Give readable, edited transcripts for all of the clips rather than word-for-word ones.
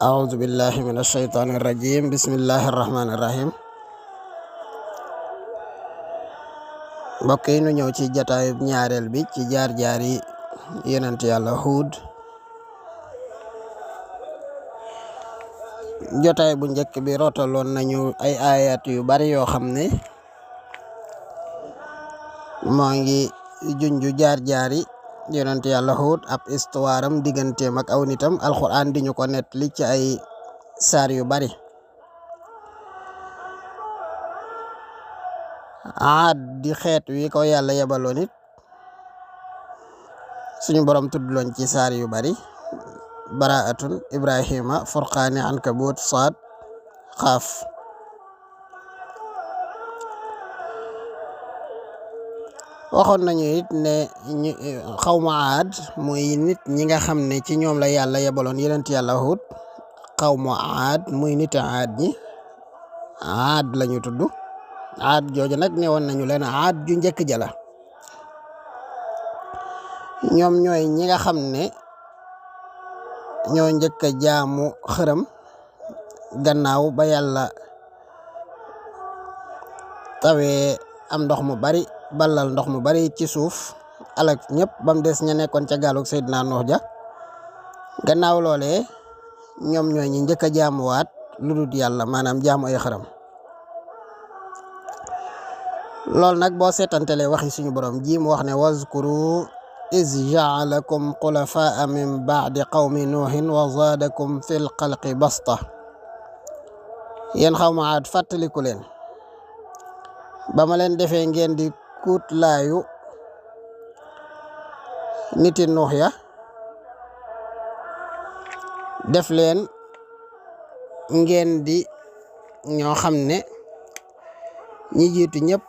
أعوذ بالله من الشيطان الرجيم بسم الله الرحمن الرحيم mbokk yi nu ñëw ci jataayu ñaareel bi ci jaar-jaari yonent yàlla Huud. jotaay bu njëkk bi rotaloon nañu ay ayat yu bari yoo xam ne moo ngi junju jaar-jaari yonent yàlla Huud ab histoire am digganteem ak aw nitam alxuraan di ñu ko nettali ci ay saar yu bari. Aad di xeet wi ko yàlla yebaloon it suñu borom tuddloon ci saar yu bari: baraatun, ibrahima, furqaani, ankabut, saad, xaaf. waxoon nañu it ne xawma Aad muy nit ñi nga xam ne ci ñoom la yàlla yebaloon yonent yàlla Huud. xawma Aad muy nit Aad ñi Aad lañu tudd. Aad jooju nag ne woon nañu leen Aad ju njëkk jala ñoom ñooy ñi nga xam ne ñoo njëkk a jaamu xërëm gannaaw ba yàlla tawee am ndox mu bari, ballal ndox mu bari ci suuf, alak ñëpp bam des ña nekkoon ca gaalug Seydina Nuux ja. gannaaw loolee ñoom ñooy ñi njëkk a jaamuwaat lu dul yàlla, maanaam jaamu ay xërëm. loolu nag boo seetantelee waxi suñu borom ji mu wax ne wazkuru iz jaalakum xulafaa min baadi qawmi nuuhin wa zaadakum fil xalqi basta. yéen xawma Aad fàttaliku leen ba ma leen defee ngeen di kuut laayu niti Nuux ya, def leen ngeen di ñoo xam ne ñi jiitu ñëpp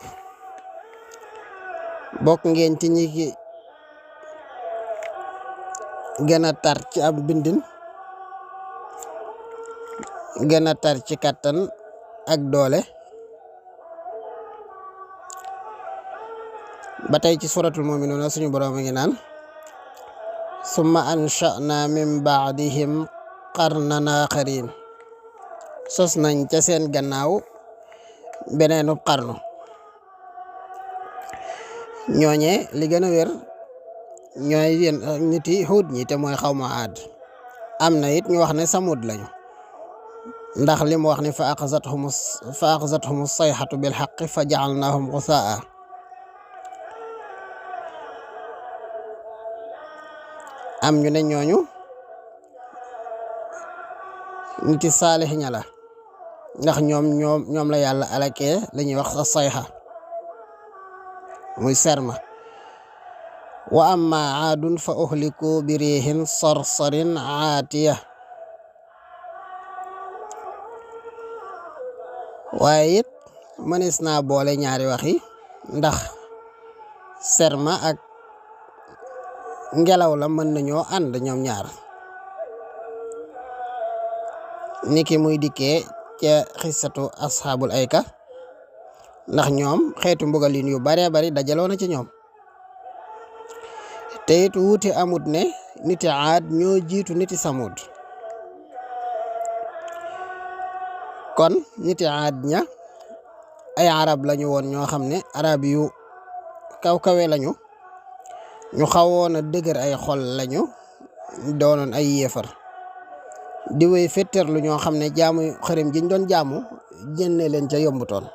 bokk ngeen ci ñi ki gën a tar ci ab bindin, gën a tar ci kàttan ak doole. ba tey ci suratul muminuuna suñu borom a ngi naan summa ansha'na min baadihim qarnan aaxarin. sos nañ ca seen gannaaw beneenu qarnu. ñooñe li gën a wér ñooy niti Huud ñi te mooy xawma Aad. am na it ñu wax ne Samud lañu, ndax li mu wax ne fa axazathum sayxatu bil xaqi fa jaalnaahum gusaa. am ñu ne ñooñu niti Saalix ña la, ndax ñoom la yàlla alakee la ñuy wax sa sayxa muy serma. wa amma aadun fa uhliku bi riihin sarsarin aatiya. waaye it mënees naa boole ñaari wax yi, ndax serma ak ngelaw la mën nañoo ànd ñoom ñaar, niki muy dikkee ca xissatu asxaabul ayka, ndax ñoom xeetu mbugalin yu baree bari dajaloo na ci ñoom. te it wuute amut ne niti Aad ñoo jiitu niti Samud. kon niti Aad ña ay arab lañu woon ñoo xam ne arab yu kaw-kawe lañu, ñu xawoon a dëgër ay xol lañu, doonoon ay yéefar di wéy fetterlu, ñoo xam ne jaamu xërëm jiñ doon jaamu génne leen ca yombutoon.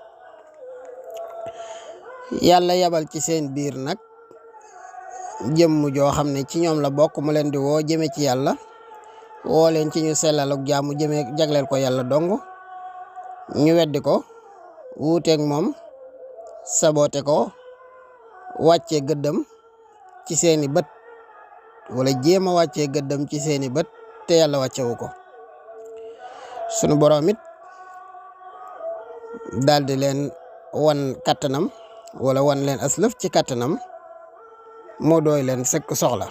yàlla yabal ci seen biir nag jëmm joo xam ne ci ñoom la bokk, mu leen di woo jëme ci yàlla, woo leen ci ñu sellaluk jaamu jëme jagleel ko yàlla dong. ñu weddi ko, wuuteeg moom, sabote ko, wàccee gëddam ci seeni bët, wala jéem a wàccee gëddam ci seeni bët te yàlla wàccewu ko. sunu boroom it daldi leen wan kàttanam, wala wan leen aslëf ci kàttanam, moo dooy leen sëkk soxla.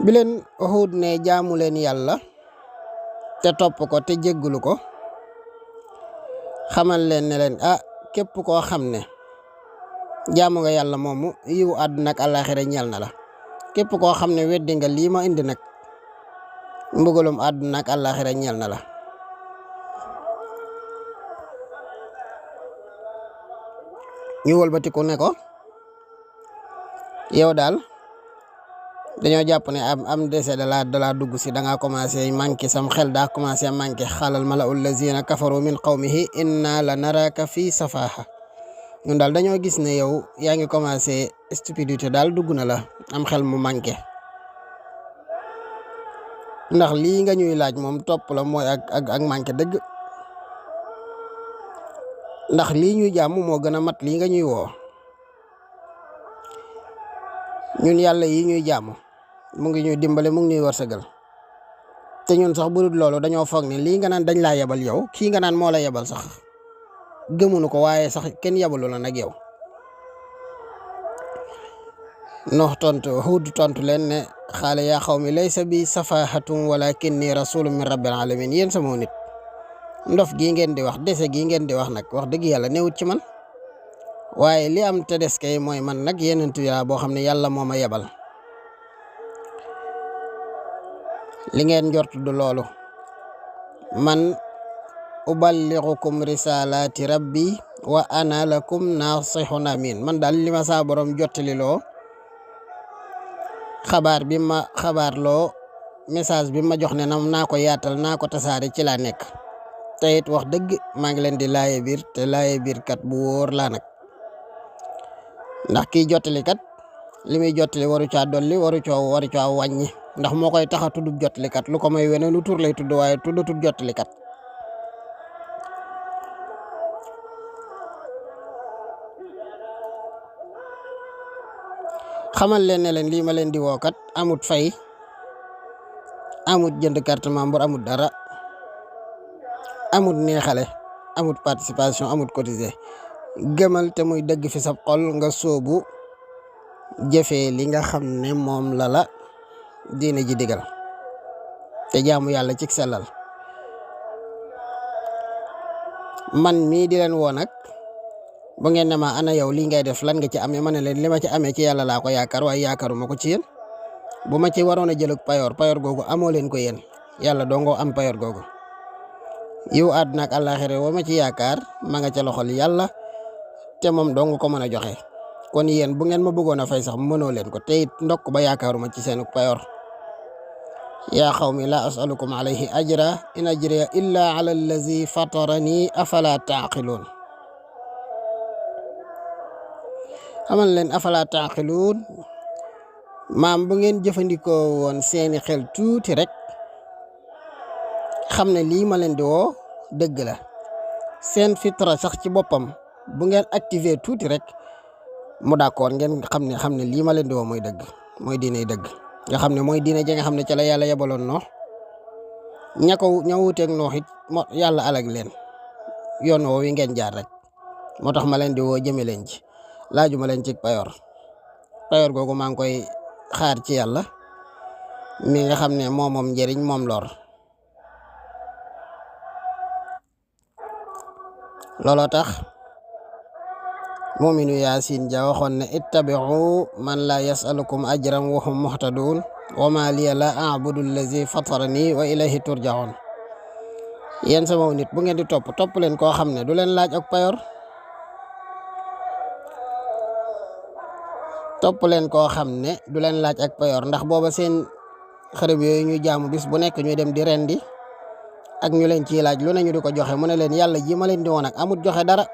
bi leen Huud ne jaamu leen yàlla te topp ko te jéggulu ko, xamal leen ne leen képp koo xam ne jaamu nga yàlla moomu yiwu àdduna ak àllaaxira ñeel na la. képp koo xam ne weddi nga lii ma indi nag mbugalum àdduna ak àllaaxira ñeel na la. ñu wëlbatiku ne ko yow daal dañoo jàpp ne am dese da laa dugg si da ngaa commencé manqué sam xel daa commencé manqué xaalal mala'ul lazina kafaru min qawmihi inna la naraka fi safaha ñun daal dañoo gis ne yow yaa ngi commencé stupidité daal dugg na la am xel mu manqué ndax lii nga ñuy laaj moom topp la mooy ak manqué dëgg ndax lii ñuy jàmm moo gën a mat lii nga ñuy woo ñun yàlla yi ñuy jàmm mu ngi ñuy dimbale mu ngi ñuy wërsëgal te ñun sax bu dul loolu dañoo foog ne lii nga naan dañ laa yebal yow kii nga naan moo la yebal sax gëmunu ko waaye sax kenn yebalu la nag yow. Nuux tontu Huud tontu leen ne xaale yaa xawmi laysa bi safahatun walakinni rasulun min rabbil alamin yéen sama nit ndof gii ngeen di wax dese gii ngeen di wax nag wax dëgg yàlla newut ci man waaye li am te des kay mooy man nag yenentu yaa boo xam ne yàlla moo ma yebal. li ngeen njort du loolu man uballighukum risalati rabbi wa ana lakum nasihun amin man daal li ma saa borom jottali loo xabaar bi ma xabaar loo message bi ma jox ne naa ko yaatal naa ko tasaare ci laa nekk te it wax dëgg maa ngi leen di laaye biir te laaye biir kat bu wóor laa nag ndax kii jottali kat li muy jottali waru caa dolli waru caa wàññi ndax moo koy tax a tudd jottalikat lu ko may weneen lu tur lay tudd waaye tuddatul jottalikat. xamal leen ne leen lii ma leen di woo kat amut fay amut jënd carte membre amut dara amut neexale amut participation amut cotisé gëmal te muy dëgg fi sab xol nga sóobu jëfee li nga xam ne moom la diine ji digal te jaamu yàlla ci sellal man mii di leen woo nag bu ngeen ne ma ana yow lii ngay def lan nga ci amee ma ne leen li ma ci amee ci yàlla laa ko yaakaar waaye yaakaaruma ko ci yéen bu ma ci waroon a jëlug payoor googu amoo leen ko yéen yàlla dongoo am payoor googu yiw àdduna ak àllaaxira woo ma ci yaakaar ma nga ca loxol yàlla te moom dong ko mën a joxe kon yéen bu ngeen ma bëggoon a fay sax mënoo leen ko te it ndokk ba yaakaaruma ci seenug payoor. yaa xawmi laa asalukum alayhi ajra in ajriya illa ala allazi fatarani afala taaqiluun xamal leen afala taaqiluun maam bu ngeen jëfandikoo woon seeni xel tuuti rek xam ne lii ma leen di woo dëgg la seen fitra sax ci boppam bu ngeen activé tuuti rek mu d'accord ngeen xam ne lii ma leen di woo mooy dëgg mooy diine dëgg nga xam ne mooy diine ji nga xam ne ca la yàlla yebaloon Noox ña wuuteeg Noox it yàlla alag leen yoon woo wi ngeen jaar rek moo tax ma leen di woo jëme leen ci laaju ma leen ci payoor googu maa ngi koy xaar ci yàlla mi nga xam ne moom njëriñ moom lor looloo tax muminu Yaasin ja waxoon ne ittabi'u man la yasalukum ajran wa hum muhtadun wa ma liya la a'budu allazi fatarani wa ilayhi turja'un yéen sama nit bu ngeen di topp leen koo xam ne du leen laaj ak payoor topp leen koo xam ne du leen laaj ak payoor ndax booba seen xërëb yooyu ñu jaamu bis bu nekk ñuy dem di rendi ak ñu leen ciy laaj lu ne ñu di ko joxe mu ne leen yàlla ji ma leen di woon ak amut joxe dara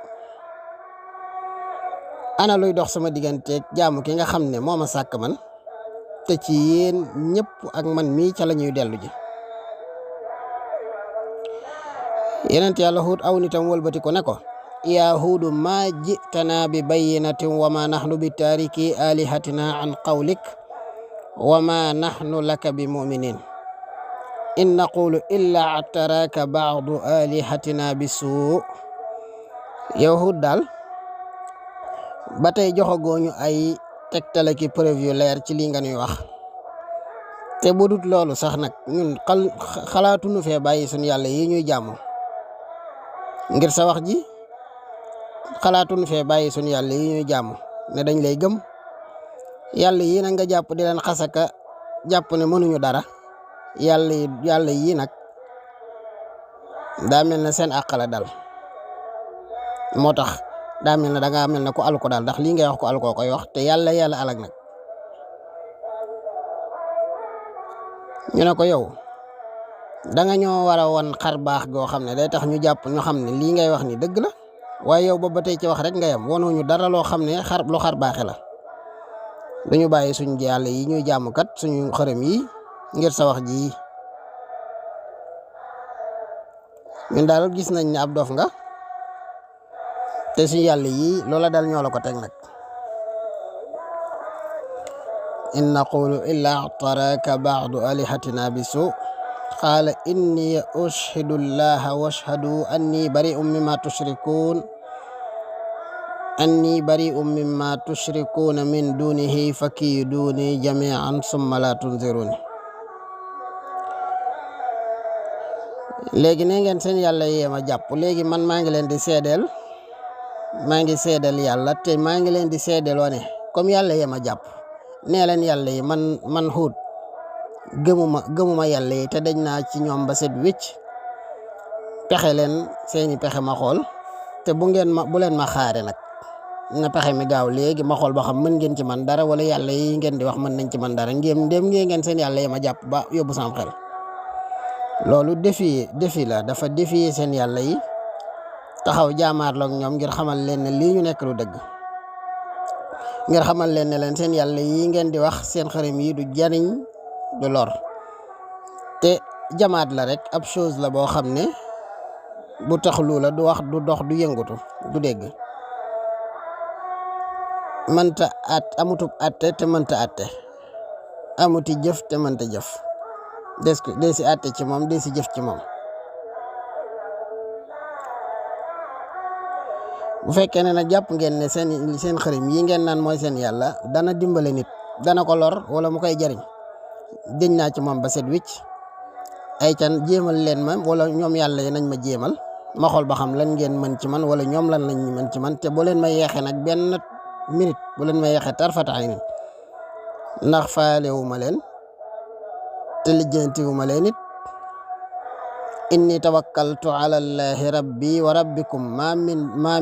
ana luy dox sama digganteeg jaamu ki nga xam ne moo ma sàkk man te ci yéen ñëpp ak man mii ca la ñuy dellu ji. yenent yàlla Huud aw nitam wëlbati ko ne ko yaa Huudu maa ji'tanaa bi bayyinatin wa maa nahnu bi taariki alihatina an qawlik wa maa nahnu laka bi muminin in naqulu illa attaraka ba'du alihatina bi suu yow Huud daal ba tey joxagooñu ay tegtale ki preuve yu leer ci lii nga ñuy wax te bu dut loolu sax nag ñun xalaatuñu fee bàyyi suñu yàlla yi ñuy jaamu ngir sa wax ji xalaatuñu fee bàyyi suñu yàlla yi ñuy jaamu ne dañ lay gëm yàlla yi na nga jàpp di leen xasaka jàpp ne mënuñu dara yàlla yi nag daa mel ne seen àq la dal moo tax daa mel ne dangaa mel ne ku alu ko daal ndax lii ngay wax ko alu koo koy wax te yàlla alag nag ñu ne ko yow danga ñoo war a won xar baax goo xam ne day tax ñu jàpp ñu xam ne lii ngay wax ni dëgg la waaye yow boobu ba tey ci wax rek nga yem wonuñu dara loo xam ne lu xar baaxe la dañu bàyyi suñu yàlla yi ñuy jaamu kat suñu xërëm yi ngir sa wax ji ñun daal gis nañ ne ab dof nga te suñu yàlla yi loola dal ñoo la ko teg nag in naqulu illa taraka ba'du alihatina bisu qaala inni ushhidu llaha washhadu anni bari'un mimma tushrikuuna min dunihi fakiiduni jami'an summa la tunziruni léegi ne ngeen seen yàlla yéema jàpp léegi man maa ngi leen di seedeel yàlla te maa ngi leen di seedeloo ne comme yàlla yéema jàpp nee leen yàlla yi man Huud gëmuma yàlla yi te dañ naa ci ñoom ba set wicc pexe leen seeni pexe ma xool te bu leen ma xaare nag na pexe mi gaaw léegi ma xool ba xam mën ngeen ci man dara wala yàlla yi ngeen di wax mën nañ ci man dara ngeen seen yàlla yi ma jàpp ba yóbbu sam xel loolu défi la dafa défier seen yàlla yi taxaw jaamaarloog ñoom ngir xamal leen ne lii ñu nekk lu dëgg ngir xamal leen ne leen seen yàlla yi ngeen di wax seen xërëm yi du jariñ du lor te jamaat la rek ab chose la boo xam ne bu taxlu la du wax du dox du yëngutu du dégg mënta amutub atte te mënta atte amuti jëf te mënta jëf dee si atte ci moom dee si jëf ci moom bu fekkee ne nag jàpp ngeen ne seen xërëm yi ngeen naan mooy seen yàlla dana dimbale nit dana ko lor wala mu koy jariñ deñ naa ci moom ba set wicc ay can jéemal leen ma wala ñoom yàlla yi nañ ma jéemal ma xool ba xam lan ngeen mën ci man wala ñoom lan lañ mën ci man te boo leen ma yeexee nag benn minute bu leen ma yeexee tarfata aynin ndax faalewu ma leen te lijjantiwu ma leen it inni tawakkaltu ala allahi rabbi wa rabbikum ma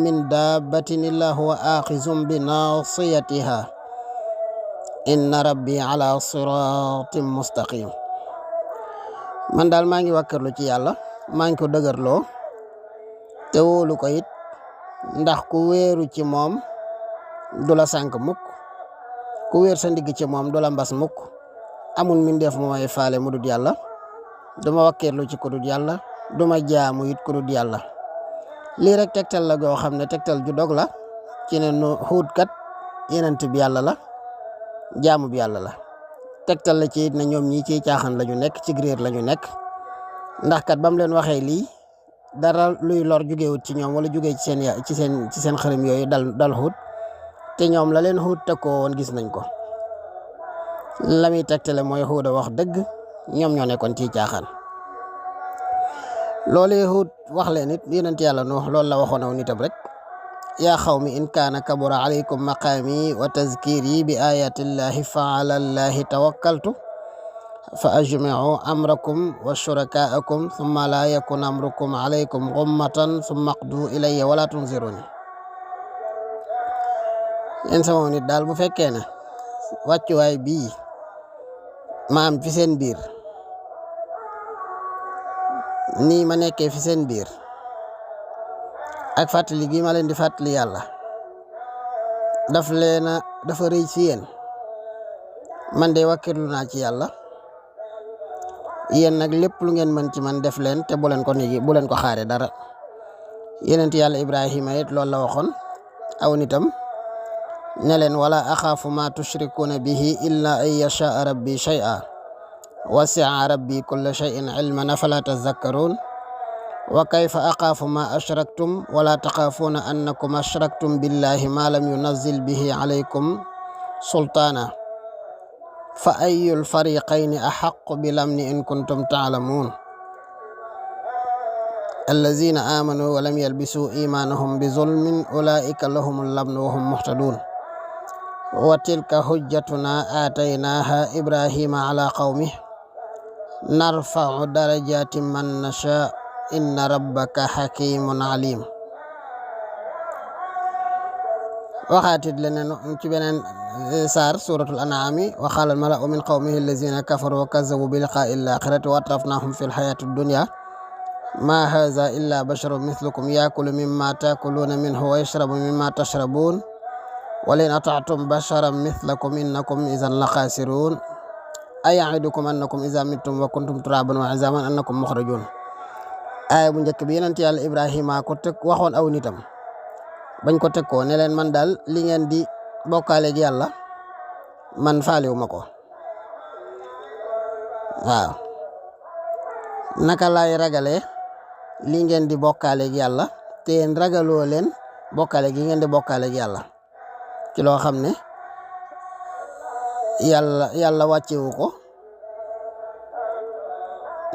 min dabbatin illa huwa axizum bi nasiyatiha inna rabbi ala siratin mustaqim man daal maa ngi wàkkirlu ci yàlla maa ngi ko dëgërloo te wóolu ko it ndax ku wéeru ci moom du la sànk mukk ku wéer sa ndigg ci moom du la mbas mukk amul mindeef mu may faale mu dut yàlla duma wàkkirlu ci ku dut yàlla duma jaamu it ku dut yàlla lii rek tegtal la goo xam ne tegtal ju dog la ci ne nu Huud kat yenent bi yàlla la jaamu bi yàlla la tegtal la ci it ne ñoom ñi ciy caaxaan la ñu nekk ci réer la ñu nekk ndax kat bam leen waxee lii dara luy lor jugewut ci ñoom wala jugee ci seen xërëm yooyu dal Huud te ñoom la leen Huud tëkkoo woon gis nañ ko la muy tegtale mooy Huud a wax dëgg ñoom ñoo nekkoon ciy caaxaan loolu Huud wax leen it yonent yàlla Nuux loolu la waxoon aw nitam rek yaa xawmi in kaana kabura alaykum maqaami wa tazkiri bi ayatillahi fa ala allahi tawakkaltu fa ajmiu amrakum wa shurakaakum thumma la yakun amrukum alaykum gummatan thumma qdu ilayya wala tunziruni yéen sama nit daal bu fekkee ne wàccuwaay bii ma am fi seen biir nii ma nekkee fi seen biir ak fàttali gi ma leen di fàttali yàlla dafa rëy ci yéen man de wakkirlu naa ci yàlla yéen nag lépp lu ngeen mën ci man def leen te bu leen ko xaare dara yonent yàlla Ibrahima it loolu la waxoon aw nitam ne leen wala axaafu ma tushrikuuna bihi illa an yashaa rabbi shay'a wasi'a rabbi kulla shay'in ilman afala tazakkaruun wa kayfa axaafu ma ashraktum wala taxaafuuna annakum ashraktum billahi ma lam yunazzil bihi alaykum sultaana fa ayyul fariqayni axaqqu bil amni in kuntum ta'lamuun allazina aamanuu wa lam yalbisuu iimaanahum bi zulmin ulaa'ika lahumul amnu wa hum muhtaduun wa tilka hujjatuna aataynaaha ibrahima ala qawmihi narfa'u darajatin man nasha inna rabbaka hakimun alim. waxaatit leneen ci beneen saar suratul an'ami wa qala al mala'u min qawmihi allazina kafaru wa kazzabu bi liqa'i al-akhirati wa atrafnahum fi al-hayati ad-dunya ma hadha illa basharun mithlukum yakulu mimma takuluna minhu wa yashrabu mimma tashrabun wa in ata'tum basharan mithlakum innakum idhan laqasirun aya'idukum annakum idha mittum wa kuntum turaban wa 'idhaman annakum mukhrajun. aaya bu njëkk bi yonent yàlla Ibrahima ko teg waxoon aw nitam bañ ko teg ko ne leen man daal li ngeen di bokkaaleeg yàlla man faaliwu ma ko. waaw naka laay ragalee li ngeen di bokkaaleeg yàlla te yéen ragaloo leen bokkaale gi ngeen di bokkaaleeg yàlla ci loo xam ne yàlla wàccewu ko.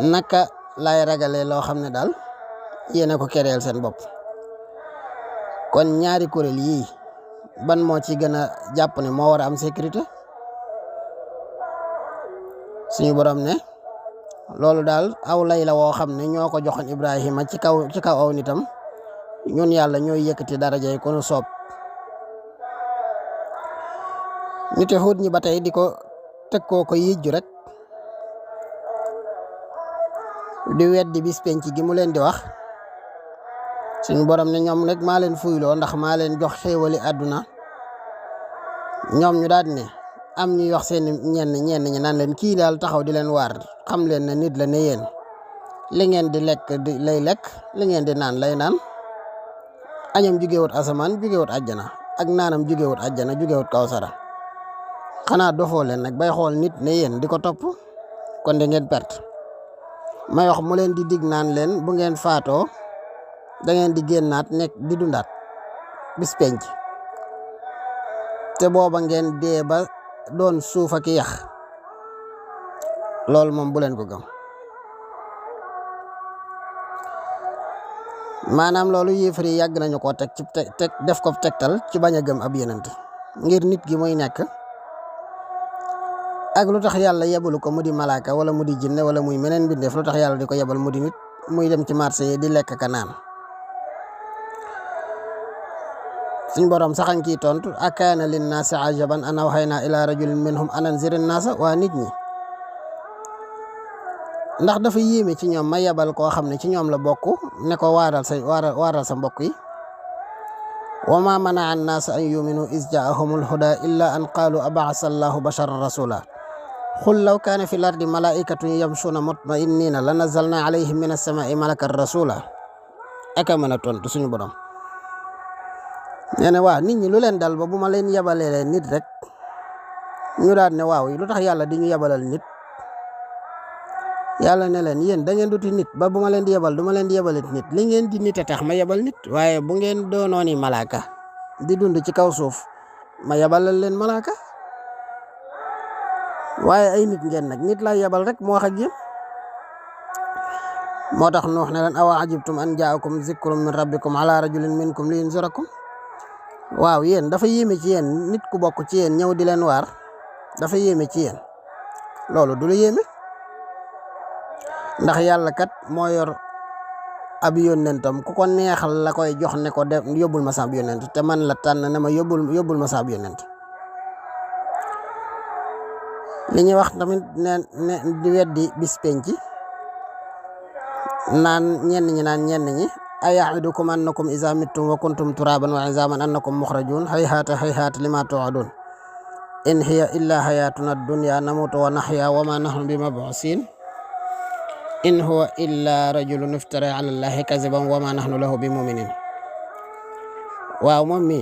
naka laay ragalee loo xam ne daal yéen a ko kereel seen bopp. kon ñaari kuréel yii ban moo ci gën a jàpp ne moo war a am sécurité? suñu borom ne loolu daal aw lay la woo xam ne ñoo ko joxoon Ibrahima ci kaw aw nitam ñun yàlla ñooy yëkkati daraja yi ko nu soob. niti Huud ñi ba tey di ko teg koo ko yijju rek di weddi bis penc gi mu leen di wax. suñu borom ne ñoom rek maa leen fuyloo ndax maa leen jox xéewali àdduna. ñoom ñu daal ne am ñuy wax seen ñenn ñi naan leen kii daal taxaw di leen waar xam leen ne nit la ne yéen li ngeen di lekk lay lekk li ngeen di naan lay naan. añam jugewut asamaan jugewut àjjana ak naanam jugewut àjjana jugewut kawsara. xanaa dofoo leen nag bay xool nit ne yéen di ko topp kon de ngeen perte. may wax mu leen di dig naan leen bu ngeen faatoo da ngeen di génnaat nekk di dundaat bis penc te booba ngeen dee ba doon suuf ak yax. loolu moom bu leen ko gëm. maanaam loolu yéefar yi yàgg nañu koo teg ci teg def ko tegtal ci bañ a gëm ab yenant ngir nit gi muy nekk ak lu tax yàlla yebalu ko mu di malaaka wala mu di jinne wala muy meneen bindeef lu tax yàlla di ko yebal mu di nit muy dem ci marché yi di lekk ka naan. suñ borom saxañ kii tontu akaana linnaasi ajaban an awhaynaa ilaa rajulin minhum an anziri naasa. waa nit ñi ndax dafa yéeme ci ñoom ma yebal koo xam ne ci ñoom la bokk ne ko waaral sa mbokk yi. wa ma manaa annaasa an yuminu is jaahumul huda illa an qaalu ab'asa allahu basharan rasula qul law kaana fi l ardi malaikatun yamshuna mutma'innina la nazalna alayhim min as-samaa'i malakan rasula. aka mën a tontu suñu borom nee na waaw nit ñi lu leen dal ba bu ma leen yebalee leen nit rek ñu daal ne waaw lu tax yàlla di ñu yebalal nit. yàlla ne leen yéen da ngeen duti nit ba bu ma leen di yebal du ma leen di yebalit nit li ngeen di nit a tax ma yebal nit waaye bu ngeen doonooni malaaka di dund ci kaw suuf ma yebalal leen malaaka waaye ay nit ngeen nag nit laa yebal rek moo wax ak yéen. moo tax Nuux ne leen awa ajibtum an jaakum zikrun min rabbikum ala rajulin minkum li yunzirakum. waaw yéen dafa yéeme ci yéen nit ku bokk ci yéen ñëw di leen waar dafa yéeme ci yéen loolu du la yéeme ndax yàlla kat moo yor ab yónnentam ku ko neexal la koy jox ne ko def yóbbul ma saab yónnent te man la tànn ne ma yóbbul ma saab yónnent. li ñuy wax tamit ne di weddi bis penc naan ñenn ñi aya'idukum annakum iza mittum wa kuntum turaban wa 'idhaman annakum mukhrajun hayhata lima tu'adun in hiya illa hayatuna ad-dunya namutu wa nahya wa ma nahnu bimab'usin in huwa illa rajulun iftara 'ala allahi kadhiban wa ma nahnu lahu bimu'minin. waaw moom mi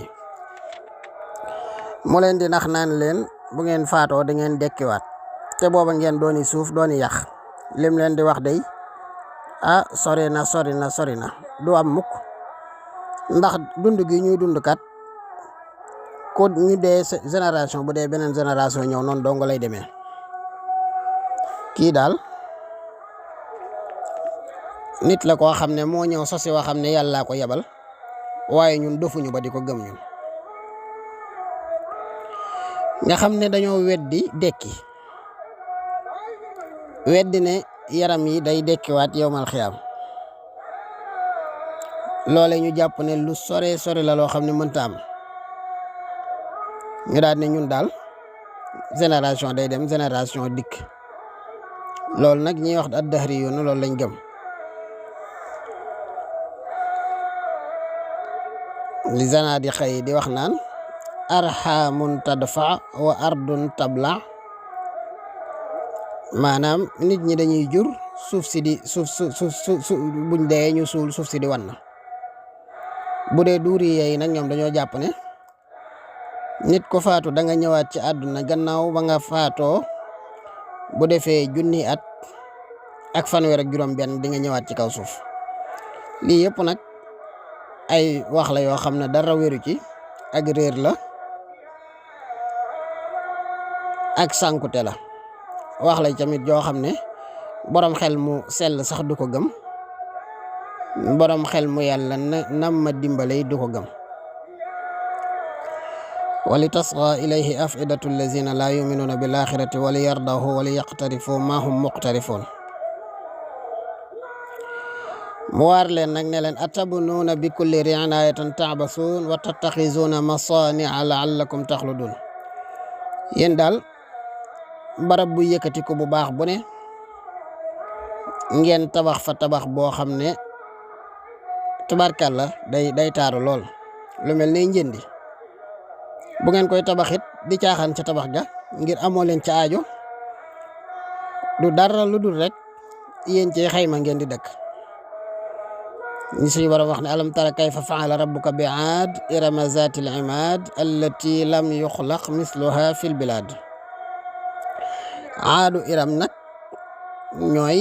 mu leen di nax naan leen bu ngeen faatoo da ngeen dekkiwaat te booba ngeen dooni suuf dooni yax. lim leen di wax day sori na du am mukk ndax dund gi ñuy dund kat ko ñu dee génération bu dee beneen génération ñëw noonu dong lay demee. kii daal nit la koo xam ne moo ñëw sosi woo xam ne yàllaa ko yebal waaye ñun dofuñu ba di ko gëm ñun nga xam ne dañoo weddi dekki weddi ne yaram yi day dekkiwaat yowmal xiyaam loole ñu jàpp ne lu sore la loo xam ne mënta am ñu daal ne ñun daal génération day dem génération dikk loolu nag ñuy wax ad-dahri yoonu loolu lañ gëm li zanaadi xëy di wax naan arxamun tadfa wa ardun tabla maanaam nit ñi dañuy jur suuf si di buñ dee ñu suul suuf si di wan na bu dee duuri yi nag ñoom dañoo jàpp ne nit ko faatu da nga ñëwaat ci àdduna gannaaw ba nga faatoo bu defee junni at ak fanweer ak juróom benn di nga ñëwaat ci kaw suuf lii yëpp nag ay wax la yoo xam ne dara wéru ci ak réer la ak sànkute la wax la tamit joo xam ne borom xel mu sell sax du ko gëm borom xel mu yàlla nam ma dimbale du ko gëm wali tasqa ilayhi afidatu allazina la yuminuuna bil axirati wali yardahu wali yaqtarifu ma hum muqtarifuun mu waar leen nag ne leen atabnuuna bi kulli ri'ayatin ta'basuun wa tattaxizuuna masaani'a la'allakum taxluduun yéen daal barab bu yëkkati ko bu baax bu ne ngeen tabax fa tabax boo xam ne tubaarkàlla day taaru lool lu mel ne njëndi bu ngeen koy tabaxit di caaxaan ca tabax ga ngir amoo leen ca aajo du dara lu dul rek yéen ci xayma ngeen di dëkk ñi suñu war a wax ne alam tara kayfa fa'ala rabbuka bi aad irama zatil imaad allati lam yuxlaq misluha fil bilad aadu iram nag ñooy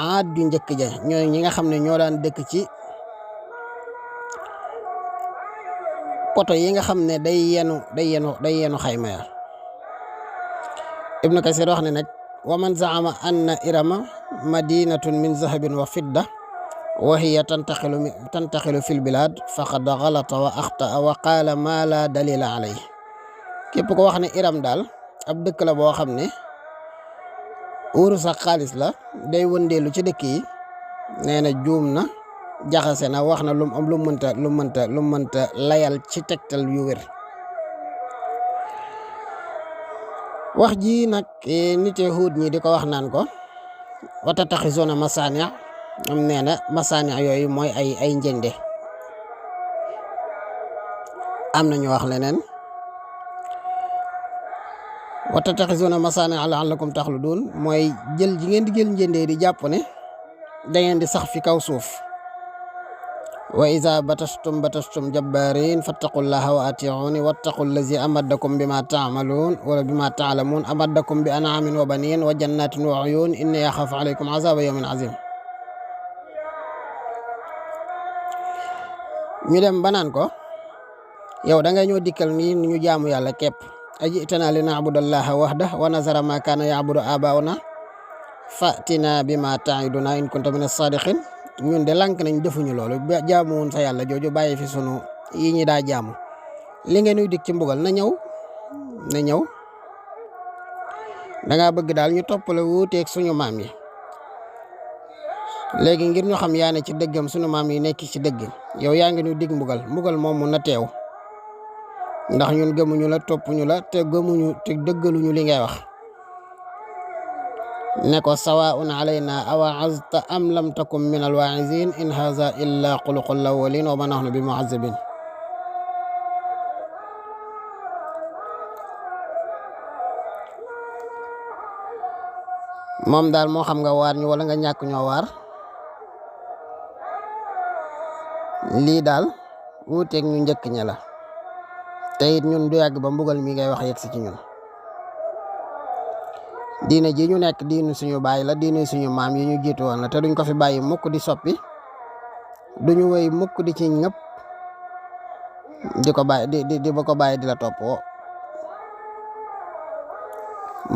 aad ju njëkk ja ñooy ñi nga xam ne ñoo daan dëkk ci poto yi nga xam ne day yenu xayma ya ibnu kasir wax ne nag wa man zaama anna irama madinatun min zahabin wa fidda wa hiya tantaxilu fil bilad faqad galata wa axtaa wa qaala ma la dalila alayhi képp ko wax ne iram daal ab dëkk la boo xam ne wurus ak xaalis la day wëndeelu ci dëkk yi nee na juum na jaxase na wax na lu mënta layal ci tegtal yu wér wax ji nag nit Huud ñi di ko wax naan ko wa tattaxizuuna masaani' am nee na masaani' yooyu mooy ay njënde am na ñu wax leneen wa tattaxizuuna masaani'a la'allakum taxluduun mooy jël ji ngeen di jël njënde di jàpp ne da ngeen di sax fi kaw suuf wa iza batashtum jabbarin fattaqullaha wa ati'uni wattaqul lazi amaddakum bima ta'malun wala bima ta'lamun amaddakum bi an'amin wa banin wa jannatin wa uyun inni akhafu alaykum azaba yawmin azim ñu dem banaan ko yow da nga ñoo dikkal nii ñu jaamu yàlla képp ajitana li na'budallaha wahda wa nazara ma kana ya'budu abauna fatina bima ta'iduna in kunta minas sadiqin ñun de lànk nañ defuñu loolu jaamu woon sa yàlla jooju bàyyi fi sunu yi ñi daa jaamu li ngeen nuy dig ci mbugal na ñëw dangaa bëgg daal ñu toppale wuuteeg suñu maam yi léegi ngir ñu xam yaa ne ci dëggam suñu maam yi nekk ci dëgg yow yaa ngi nuy dig mbugal moom mun na teew ndax ñun gëmuñu la toppuñu la te dëggaluñu li ngay wax ne ko sawaa'un alayna awa'azta am lam takum min alwaa'izin in haza illa xuluqul awwalin wa ma nahnu bi mu'azzabin moom daal moo xam nga waar ñu wala nga ñàkk ñoo waar lii daal wuuteeg ñu njëkk ña la te it ñun du yàgg ba mbugal mi ngay wax yegg si ci ñun diine ji ñu nekk diinu suñu baay la diine suñu maam yi ñu jiitu woon la te duñ ko fi bàyyi mukk di soppi duñu wéy mukk di ci ñëpp di ko bàyyi di ba ko bàyyi di la topp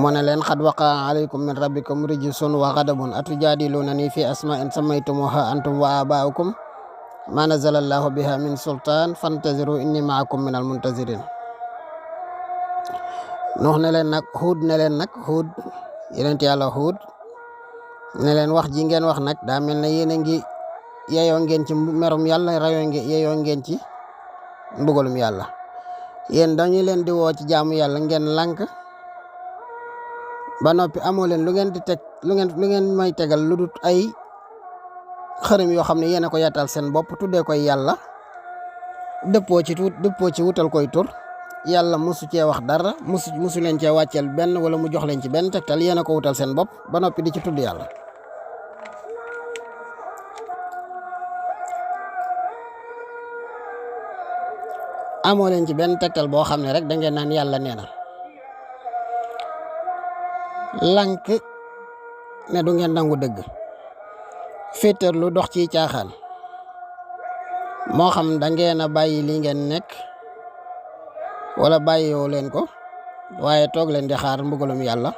mu ne leen xad waqa alaykum min rabbikum rijsun wa ghadabun atujadilunani fi asma'in sammaytumuha antum wa aba'ukum ma nazala allahu biha min sultaan fantaziru inni ma'akum min al muntazirin Nuux ne leen nag Huud yonent yàlla Huud ne leen wax ji ngeen wax nag daa mel ne yéen a ngi yeyoo ngeen ci merum yàlla yeyoo ngeen ci mbugalum yàlla. yéen dañu leen di woo ci jaamu yàlla ngeen lànk ba noppi amoo leen lu ngeen di teg lu ngeen may tegal lu dut ay xërëm yoo xam ne yéen a ko yàttal seen bopp tuddee koy yàlla dëppoo ci wutal koy tur. yàlla musu cee wax dara musu leen cee wàcceel benn wala mu jox leen ci benn tegtal yéen a ko wutal seen bopp ba noppi di ci tudd yàlla. amoo leen ci benn tegtal boo xam ne rek da ngeen naan yàlla nee na. lànk ne du ngeen nangu dëgg féetar lu dox ci caaxaan moo xam da ngeen a bàyyi li ngeen nekk wala bàyyiwoo leen ko waaye toog leen di xaar mbugalum yàlla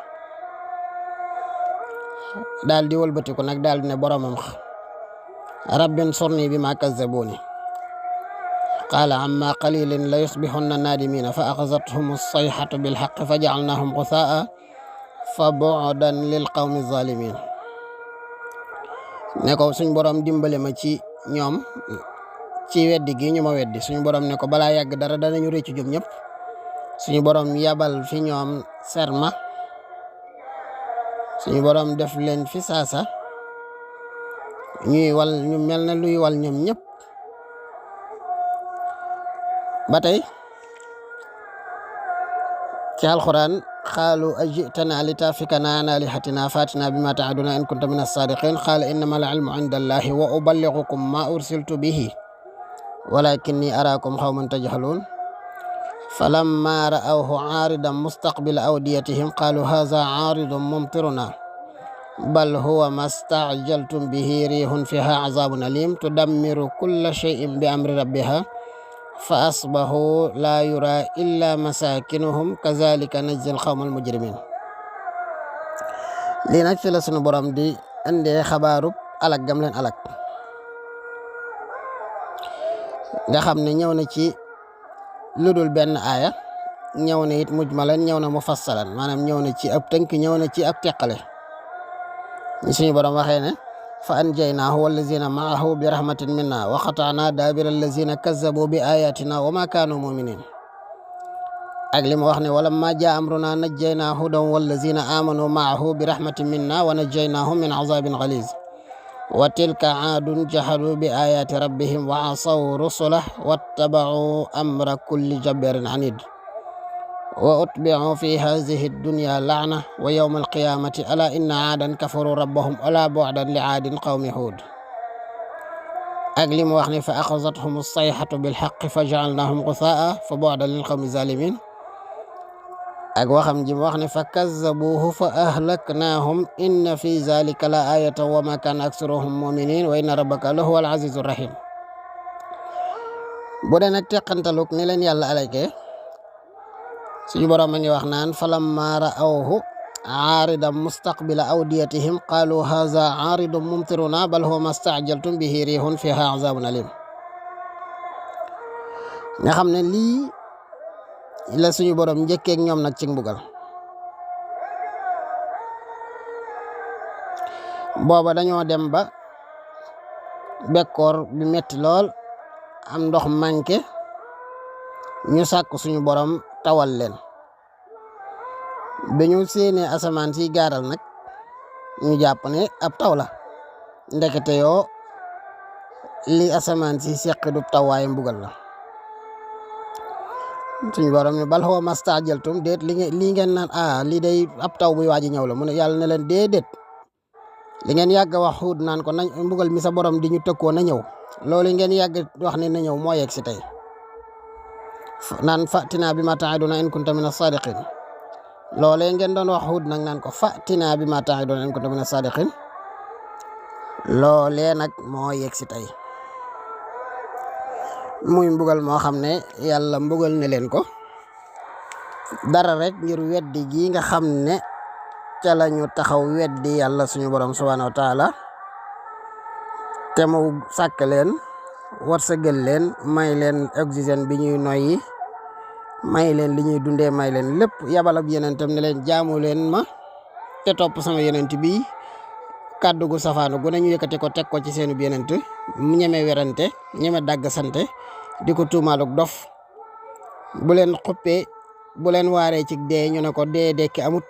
daal di wëlbatiku nag daal di ne boromam rabbin surni bi ma kazzabuni qaala amma qalilin la yusbihunna nadimina fa axazathum sayhatu bilhaq fa jaalnahum gusaa fa bu'dan lil qawmi zalimin. ne ko suñ borom dimbale ma ci ñoom ci weddi gi ñu ma weddi suñu borom ne ko balaa yàgg dara danañu rëccu jëm ñëpp. suñu borom yabal fi ñoom serma suñu borom def leen fi saasa ñuy wal ñu mel na luy wal ñoom ñëpp. ba tey ci alxuraan qaalu ajitana li tafikana an alihatina fatina bima taaduna in kunta min as-sadiqin qaala innama al ilmu inda allahi wa uballighukum ma ursiltu bihi walakinni araakum qawman tajhalun falamma ra'awhu aaridan mustaqbila awdiyatihim qaalu haza aaridun mumtiruna bal huwa ma sta'jaltum bihi rihun fiha azabun alim tudammiru kulla shay'in bi amri rabbiha fa asbahu la yura illa masakinuhum kazalika najzi al-qawma al-mujrimin. lii nag fi la sunu borom di indee xabaarub alak gam leen alak nga xam ne ñëw na ci ludul benn aaya ñëw na it mujmalan ñëw na mufassalan maanaam ñëw na ci ab tënk ñëw na ci ab teqale ñi suñu borom waxee ne fa anjaynaahu wallazina maahu bi rahmatin minna wa qata'na daabira allazina kazzabu bi ayatina wa ma kaanu muminin. ak li mu wax ne walamma jaa amruna najjaynaa hudan wallazina amanu maahu bi rahmatin minna wa najjaynahum min azabin ghaliz wa tilka aadun jahadu bi ayati rabbihim wa asaw rusulah wattaba'u amra kulli jabbarin anid wa utbi'u fi hadhihi dunya la'na wa yawma alqiyamati ala inna aadan kafaru rabbahum ala bu'dan li aadin qawmi hud. ak li mu wax ne fa axazathum as-sayhatu bilhaqqi fa ja'alnahum ghusaa'a fa bu'dan lil qawmi zalimin. ak waxam ji mu wax ne fa kazzabuhu fa ahlaknahum inna fi zalika la ayatan wa ma kana aktharuhum mu'minin wa inna rabbaka lahuwal azizur rahim. bu dee nag teqantaluk ni leen yàlla alake suñu borom a ngi wax naan falamma ra'awhu aaridan mustaqbila awdiyatihim qaalu haza aaridun mumtiruna bal huwa ma sta'jaltum bihi rihun fiha azabun alim. nga xam ne lii la suñu borom njëkkeek ñoom nag ci mbugal booba dañoo dem ba bekkoor bi metti lool am ndox manqué ñu sàkk suñu borom tawal leen bi ñu séenee asamaan si gaaral nag ñu jàpp ne ab taw la ndekete yoo li asamaan si seqi du taw waaye mbugal la. suñu borom ne bal huwa mastaajaltum déet lii ngeen naan lii day ab taw buy waaji ñëw la mu ne yàlla ne leen déedéet li ngeen yàgg wax Huud naan ko nañ mbugal mi sa borom di ñu tëkkoo na ñëw loolu ngeen yàgg wax ne na ñëw moo yegg si tey naan fatina bi ma ta'iduna in kunta min as-sadiqin loolee ngeen doon wax Huud nag naan ko fatina bi ma ta'iduna in kunta min as-sadiqin loolee nag moo yegg si tey muy mbugal moo xam ne yàlla mbugal ne leen ko dara rek ngir weddi gi nga xam ne ca lañu taxaw weddi yàlla suñu borom subhanahu wa taala te mu sàkk leen wërsëgal leen may leen oxygène bi ñuy noyyi may leen li ñuy dundee may leen lépp yabal ab yenentam ne leen jaamu leen ma te topp sama yenent bi kàddu gu safaanu gu ne ñu yëkkati ko teg ko ci seenu yenent mu ñeme werante ñeme dàgg sante di ko tuumaaluk dof bu leen xuppee bu leen waaree ci dee ñu ne ko dee dekki amut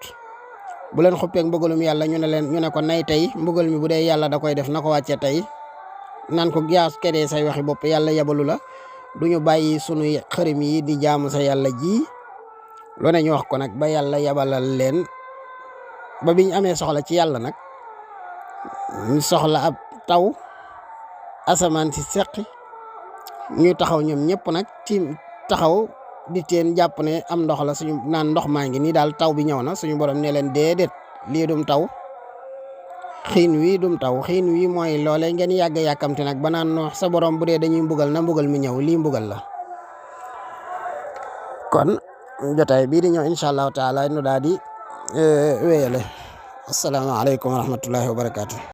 bu leen xuppeek mbugalum yàlla ñu ne ko nay tey mbugal mi bu dee yàlla da koy def na ko wàcce tey naan ko giyaas kedee say waxi bopp yàlla yabalu la duñu bàyyi sunu xërëm yi di jaamu sa yàlla ji lu ne ñu wax ko nag ba yàlla yabalal leen ba biñ amee soxla ci yàlla nag ñu soxla ab taw asamaan si seqi ñu taxaw ñoom ñëpp nag ci taxaw di teen jàpp ne am ndox la suñu naan ndox maa ngi nii daal taw bi ñëw na suñu borom ne leen déedéet lii dum taw xiin wi dum taw xiin wi mooy loole ngeen yàgg yàkkamti nag ba naan no sa borom bu dee dañuy mbugal na mbugal mi ñëw lii mbugal la. kon jotaay bii di ñëw incha allahu taala nu daal di wéyale asalaamaaleykum wa rahmatullahi wa barakaatu.